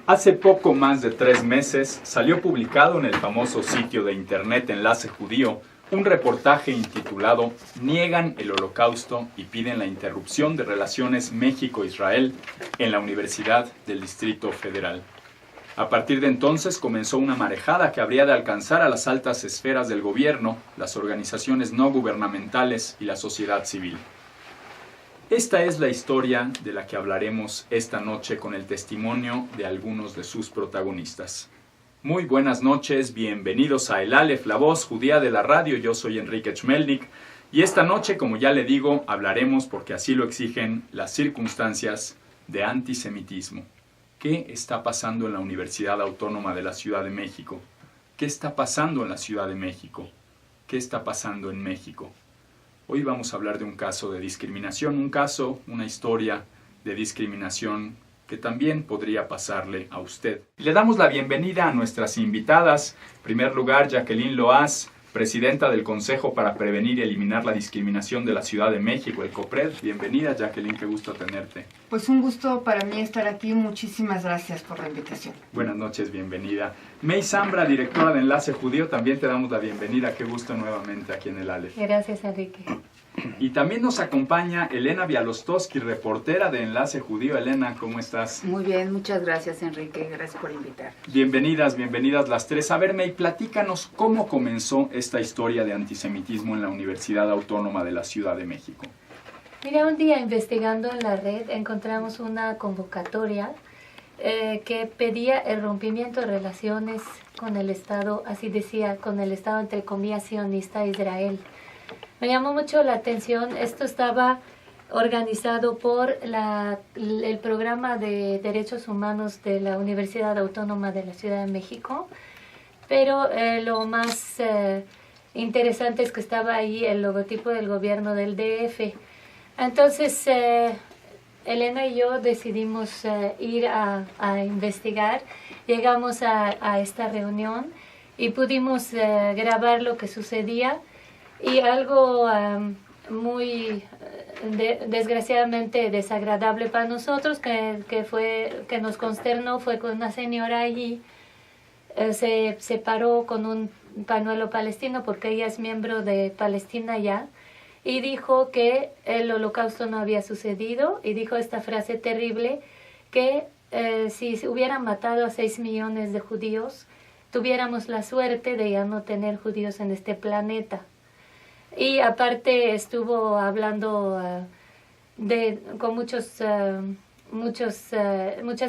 Hace poco más de 3 meses salió publicado en el famoso sitio de internet Enlace Judío un reportaje intitulado "Niegan el Holocausto y piden la interrupción de relaciones México-Israel" en la Universidad del Distrito Federal. A partir de entonces comenzó una marejada que habría de alcanzar a las altas esferas del gobierno, las organizaciones no gubernamentales y la sociedad civil. Esta es la historia de la que hablaremos esta noche con el testimonio de algunos de sus protagonistas. Muy buenas noches, bienvenidos a El Aleph, la voz judía de la radio. Yo soy Enrique Chmelnik y esta noche, como ya le digo, hablaremos, porque así lo exigen las circunstancias, de antisemitismo. ¿Qué está pasando en la Universidad Autónoma de la Ciudad de México? ¿Qué está pasando en la Ciudad de México? ¿Qué está pasando en México? Hoy vamos a hablar de un caso de discriminación, una historia de discriminación que también podría pasarle a usted. Le damos la bienvenida a nuestras invitadas. En primer lugar, Jacqueline Loaz, presidenta del Consejo para Prevenir y Eliminar la Discriminación de la Ciudad de México, el COPRED. Bienvenida, Jacqueline, qué gusto tenerte. Pues un gusto para mí estar aquí. Muchísimas gracias por la invitación. Buenas noches, bienvenida. May Zambra, directora de Enlace Judío, también te damos la bienvenida. Qué gusto nuevamente aquí en el Aleph. Gracias, Enrique. Y también nos acompaña Elena Bialostowski, reportera de Enlace Judío. Elena, ¿cómo estás? Muy bien, muchas gracias, Enrique. Gracias por invitar. Bienvenidas las tres. A ver, May, platícanos cómo comenzó esta historia de antisemitismo en la Universidad Autónoma de la Ciudad de México. Mira, un día investigando en la red encontramos una convocatoria que pedía el rompimiento de relaciones con el Estado, así decía, con el Estado entre comillas sionista Israel. Me llamó mucho la atención. Esto estaba organizado por el programa de Derechos Humanos de la Universidad Autónoma de la Ciudad de México, pero lo más interesante es que estaba ahí el logotipo del gobierno del DF. Entonces, Elena y yo decidimos ir a investigar. Llegamos a esta reunión y pudimos grabar lo que sucedía. Y algo muy desgraciadamente desagradable para nosotros, que nos consternó, fue que una señora allí se paró con un pañuelo palestino, porque ella es miembro de Palestina ya, y dijo que el holocausto no había sucedido, y dijo esta frase terrible, que si se hubieran matado a 6 millones de judíos, tuviéramos la suerte de ya no tener judíos en este planeta. Y aparte estuvo hablando con muchas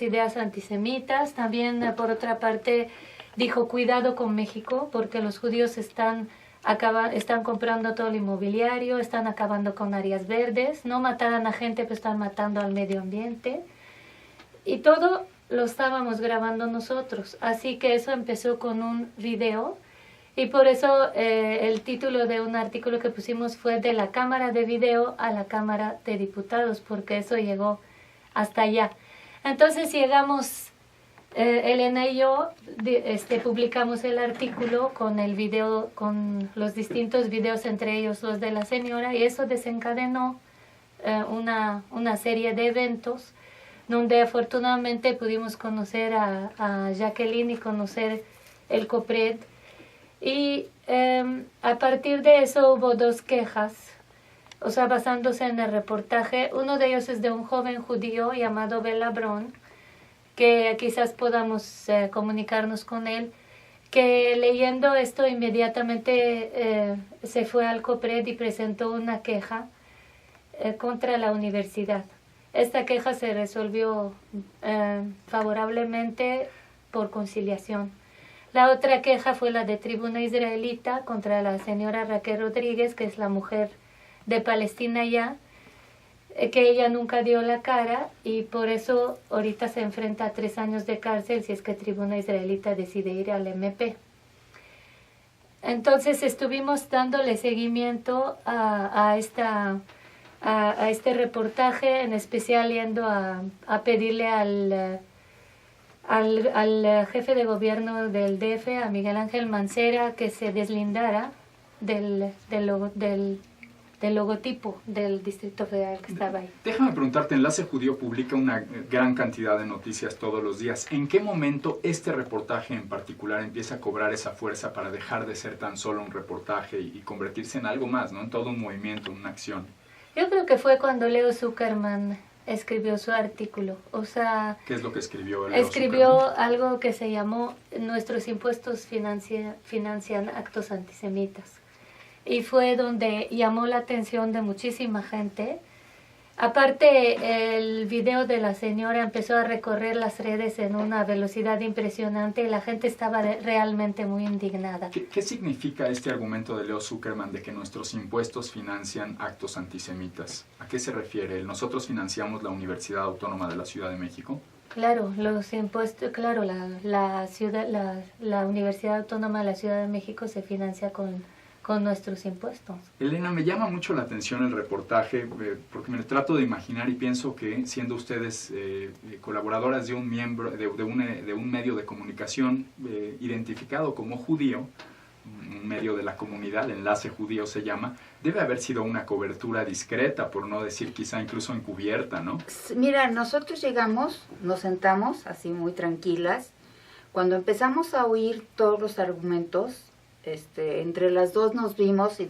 ideas antisemitas. También, por otra parte, dijo cuidado con México, porque los judíos están comprando todo el inmobiliario, están acabando con áreas verdes, no mataran a gente, pero están matando al medio ambiente. Y todo lo estábamos grabando nosotros. Así que eso empezó con un video. Y por eso el título de un artículo que pusimos fue "De la Cámara de Video a la Cámara de Diputados", porque eso llegó hasta allá. Entonces llegamos, Elena y yo, publicamos el artículo con el video, con los distintos videos, entre ellos los de la señora, y eso desencadenó una serie de eventos donde afortunadamente pudimos conocer a Jacqueline y conocer el COPRED. Y a partir de eso hubo 2 quejas, o sea, basándose en el reportaje. Uno de ellos es de un joven judío llamado Bela Bron, que quizás podamos comunicarnos con él, que leyendo esto inmediatamente se fue al COPRED y presentó una queja contra la universidad. Esta queja se resolvió favorablemente por conciliación. La otra queja fue la de Tribuna Israelita contra la señora Raquel Rodríguez, que es la mujer de Palestina ya, que ella nunca dio la cara y por eso ahorita se enfrenta a 3 años de cárcel si es que Tribuna Israelita decide ir al MP. Entonces estuvimos dándole seguimiento a a este reportaje, en especial yendo a pedirle al jefe de gobierno del DF, a Miguel Ángel Mancera, que se deslindara del logotipo del Distrito Federal que estaba ahí. Déjame preguntarte, Enlace Judío publica una gran cantidad de noticias todos los días. ¿En qué momento este reportaje en particular empieza a cobrar esa fuerza para dejar de ser tan solo un reportaje y convertirse en algo más, ¿no? En todo un movimiento, una acción? Yo creo que fue cuando Leo Zuckerman escribió su artículo. O sea, ¿qué es lo que escribió? Escribió algo que se llamó "Nuestros impuestos financian actos antisemitas". Y fue donde llamó la atención de muchísima gente. Aparte, el video de la señora empezó a recorrer las redes en una velocidad impresionante y la gente estaba realmente muy indignada. ¿Qué significa este argumento de Leo Zuckerman de que nuestros impuestos financian actos antisemitas? ¿A qué se refiere? ¿Nosotros financiamos la Universidad Autónoma de la Ciudad de México? Claro, los impuestos, claro, la Universidad Autónoma de la Ciudad de México se financia con nuestros impuestos. Elena, me llama mucho la atención el reportaje porque me trato de imaginar y pienso que siendo ustedes colaboradoras de un miembro de un medio de comunicación identificado como judío, un medio de la comunidad, Enlace Judío se llama, debe haber sido una cobertura discreta, por no decir quizá incluso encubierta, ¿no? Mira, nosotros llegamos, nos sentamos así muy tranquilas. Cuando empezamos a oír todos los argumentos, entre las dos nos vimos y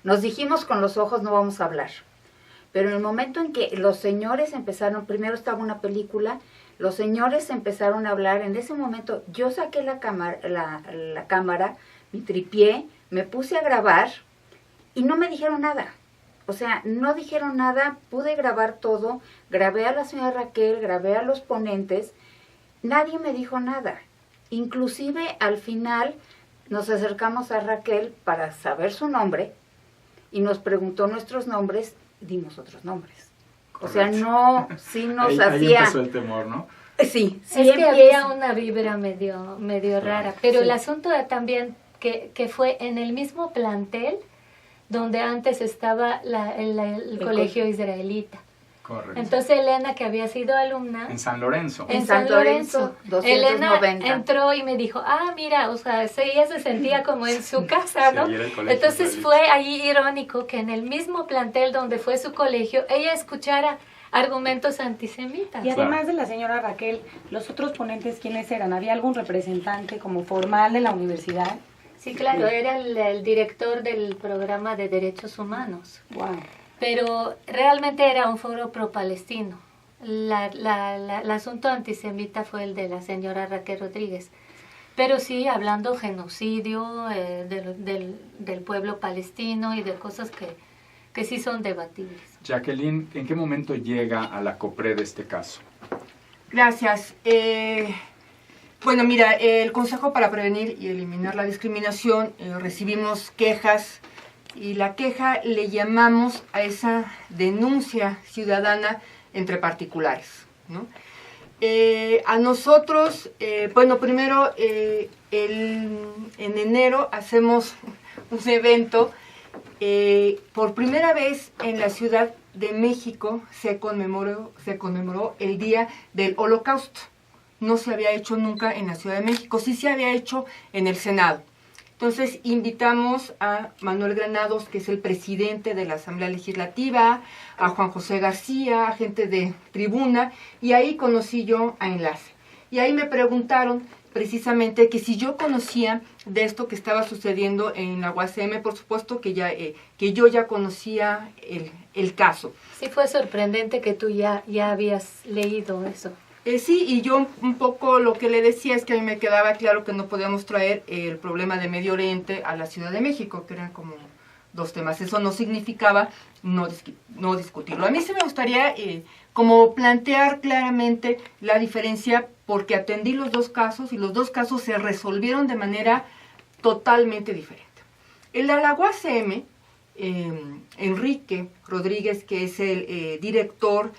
nos dijimos con los ojos no vamos a hablar. Pero en el momento en que los señores empezaron, primero estaba una película, los señores empezaron a hablar, en ese momento yo saqué la cámara, mi tripié, me puse a grabar y no me dijeron nada. O sea, no dijeron nada, pude grabar todo, grabé a la señora Raquel, grabé a los ponentes, nadie me dijo nada. Inclusive al final nos acercamos a Raquel para saber su nombre y nos preguntó nuestros nombres, dimos otros nombres. Correcto. O sea, no, sí nos ahí hacía... Ahí empezó el temor, ¿no? Sí, sí es que había una vibra medio rara, pero sí. El asunto era también que fue en el mismo plantel donde antes estaba el colegio israelita. Correcto. Entonces Elena, que había sido alumna En San Lorenzo. En San Lorenzo, 290. Elena entró y me dijo, mira, o sea, ella se sentía como en su casa, ¿no? Sí, era el colegio Entonces israelita. fue ahí irónico que en el mismo plantel donde fue su colegio, ella escuchara argumentos antisemitas. Y además de la señora Raquel, ¿los otros ponentes quiénes eran? ¿Había algún representante como formal de la universidad? Sí, claro, era el director del programa de Derechos Humanos. Wow. Pero realmente era un foro pro-palestino. El asunto antisemita fue el de la señora Raquel Rodríguez. Pero sí, hablando genocidio del pueblo palestino y de cosas que sí son debatibles. Jacqueline, ¿en qué momento llega a la COPRED este caso? Gracias. Bueno, mira, el Consejo para Prevenir y Eliminar la Discriminación recibimos quejas y la queja le llamamos a esa denuncia ciudadana entre particulares, ¿no? A nosotros, bueno, primero en enero hacemos un evento. Por primera vez en la Ciudad de México se conmemoró el Día del Holocausto. No se había hecho nunca en la Ciudad de México, sí se había hecho en el Senado. Entonces invitamos a Manuel Granados, que es el presidente de la Asamblea Legislativa, a Juan José García, a gente de Tribuna, y ahí conocí yo a Enlace. Y ahí me preguntaron precisamente que si yo conocía de esto que estaba sucediendo en la UACM, por supuesto que yo ya conocía el caso. Sí, fue sorprendente que tú ya habías leído eso. Sí, y yo un poco lo que le decía es que a mí me quedaba claro que no podíamos traer el problema de Medio Oriente a la Ciudad de México, que eran como dos temas. Eso no significaba no discutirlo. A mí sí me gustaría como plantear claramente la diferencia, porque atendí los dos casos y los dos casos se resolvieron de manera totalmente diferente. El de la UACM, Enrique Rodríguez, que es el director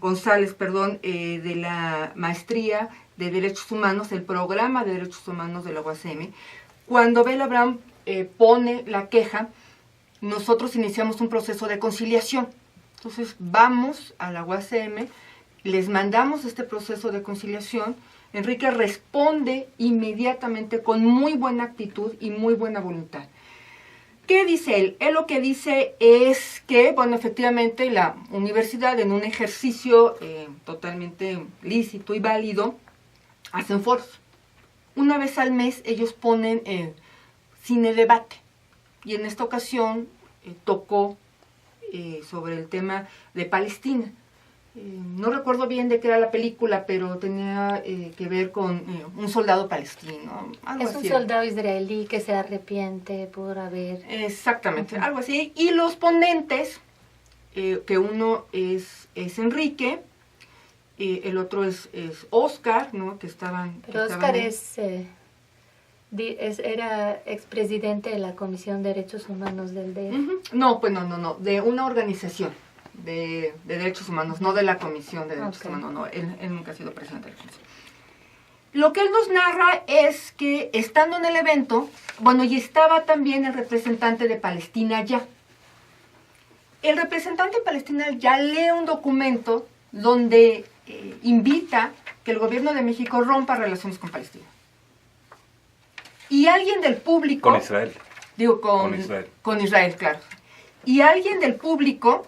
González, de la maestría de Derechos Humanos, el programa de Derechos Humanos de la UACM, cuando Bela Brown pone la queja, nosotros iniciamos un proceso de conciliación. Entonces vamos a la UACM, les mandamos este proceso de conciliación. Enrique responde inmediatamente con muy buena actitud y muy buena voluntad. ¿Qué dice él? Él lo que dice es que, bueno, efectivamente la universidad, en un ejercicio totalmente lícito y válido, hacen foros. Una vez al mes ellos ponen cine debate. Y en esta ocasión tocó sobre el tema de Palestina. No recuerdo bien de qué era la película, pero tenía que ver con un soldado palestino. Algo Es un así. soldado israelí que se arrepiente por haber... Exactamente, algo así. Y los ponentes, que uno es Enrique, el otro es Oscar, ¿no? Que estaban... Pero Oscar era expresidente de la Comisión de Derechos Humanos del DF. Ujú. No, pues no, de una organización de derechos humanos, no de la Comisión de Derechos Humanos, no, él nunca ha sido presidente de la Comisión. Lo que él nos narra es que estando en el evento, bueno, y estaba también el representante de Palestina allá. El representante de Palestina ya lee un documento donde invita que el gobierno de México rompa relaciones con Palestina. Y alguien del público... Con Israel. Digo, Con Israel. Con Israel, claro. Y alguien del público,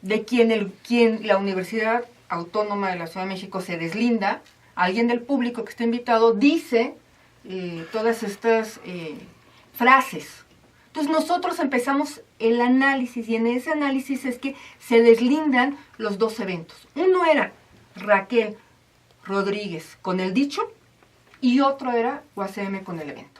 de quien la Universidad Autónoma de la Ciudad de México se deslinda, alguien del público que está invitado dice todas estas frases. Entonces nosotros empezamos el análisis, y en ese análisis es que se deslindan los dos eventos. Uno era Raquel Rodríguez con el dicho, y otro era UACM con el evento.